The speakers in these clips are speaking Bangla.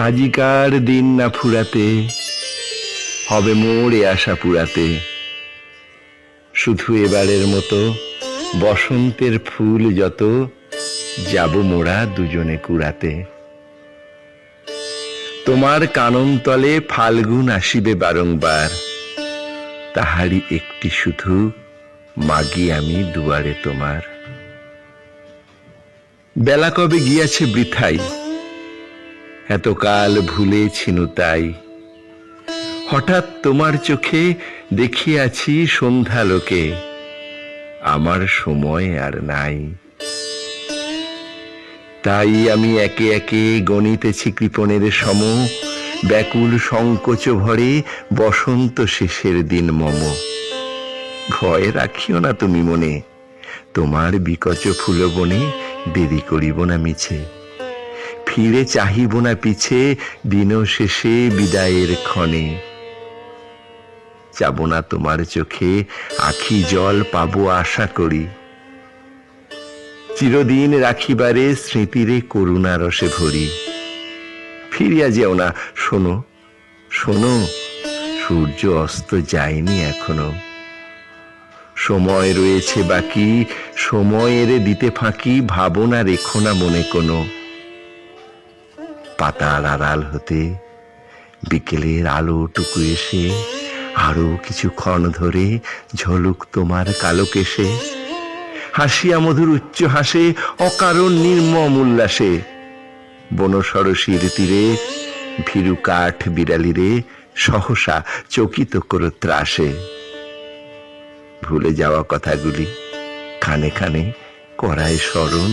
আজিকার দিন না ফুরাতে, হবে মোড়ে আসা পুরাতে। শুধু এবারের মতো বসন্তের ফুল যত, যাব মোরা দুজনে কুড়াতে। তোমার কানন তলে ফাল্গুন আসিবে বারংবার, তাহারি একটি শুধু মাগি আমি দুয়ারে তোমার। বেলা কবে গিয়াছে বৃথাই, এতকাল ভুলে ছিনু তাই। হঠাৎ তোমার চোখে দেখিয়াছি সন্ধ্যালোকে, আমার সময় আর নাই। তাই আমি একে একে গণিতেছি কৃপণের সম, ব্যাকুল সংকোচ ভরে বসন্ত শেষের দিন মম। ভয় রাখিও না তুমি মনে, তোমার বিকচ ফুল বনে দেরি করিব না মিছে। ফিরে চাহিব না পিছে দিন শেষে বিদায়ের ক্ষণে। যাব না তোমার চোখে আখি জল পাবো আশা করি, চিরদিন রাখিবারে স্মৃতিরে করুণা রসে ভরি। ফিরিয়া যেও না, শোনো শোনো, সূর্য অস্ত যায়নি এখনো। সময় রয়েছে বাকি, সময়ের দিতে ফাঁকি, ভাবনা রেখো না মনে কোনো। পাতার আড়াল হতে বিকেলের আলোটুকু এসে আরো কিছুক্ষণ ধরে ঝলুক তোমার কালো কেশে। হাসিয়া মধুর উচ্চ হাসে অকারণ নির্মম উল্লাসে। বনসরসীর তীরে ভীরু কাঠ বিড়ালিরে সহসা চকিত করো ত্রাসে। ভুলে যাওয়া কথাগুলি খানে খানে করায় স্মরণ,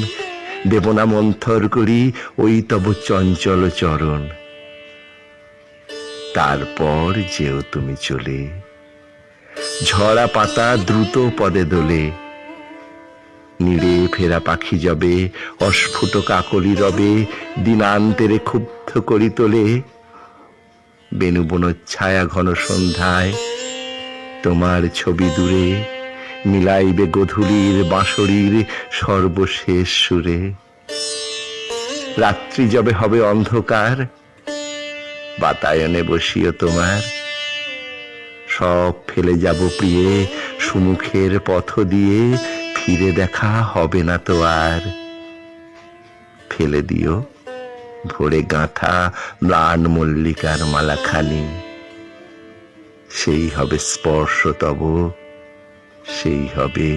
দেব না মন্থর করি ওই তব চঞ্চল চরণ। তারপর যেও তুমি চলে, ঝরা পাতা দ্রুত পদে দোলে। নীড়ে ফেরা পাখি যাবে, অস্ফুট কাকলি রবে, দিনান্তেরে ক্ষুব্ধ করি তোলে। বেণুবন ছায়া ঘন সন্ধ্যায় তোমার ছবি দূরে, মিলাইবে গধূলির বাঁশরীর সর্বশেষ সুরে। রাত্রি যবে হবে অন্ধকার, বাতায়নে বসিও তোমার। সব ফেলে যাব প্রিয়ে সুমুখের পথ দিয়ে, ফিরে দেখা হবে না তো আর। ফেলে দিও ভোরে গাঁথা ম্লান মল্লিকার মালাখানি, সেই হবে স্পর্শ তব, সেই হবে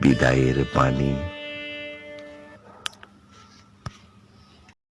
বিদায়ের বাণী।